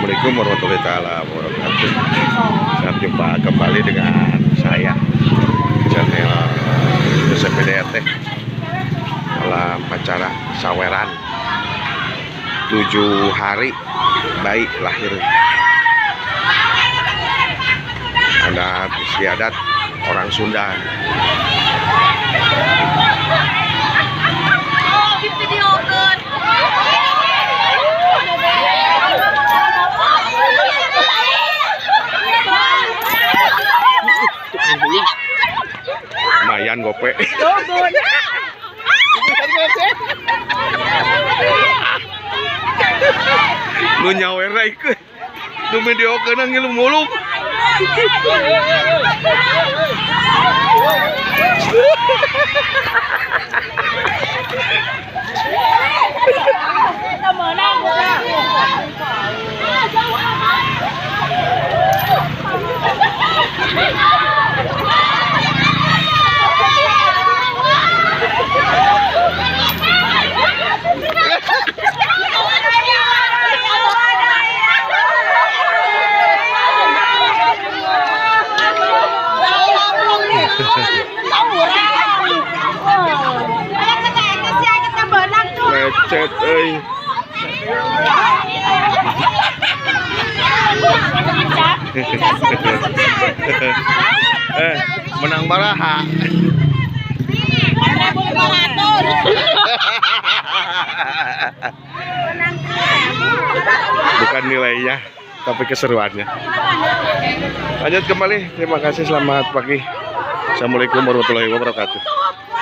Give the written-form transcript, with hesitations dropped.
Assalamualaikum warahmatullahi wabarakatuh. Sampai jumpa kembali dengan saya channel Yosef PDRT dalam acara saweran 7 hari bayi lahir adat istiadat orang Sunda. Lumayan gope. Lu nyawer ikut. Lu video kena ngilu mulung. Lecet euy. Menang baraha. Bukan nilainya, tapi keseruannya. Lanjut kembali. Terima kasih, selamat pagi. Assalamualaikum warahmatullahi wabarakatuh.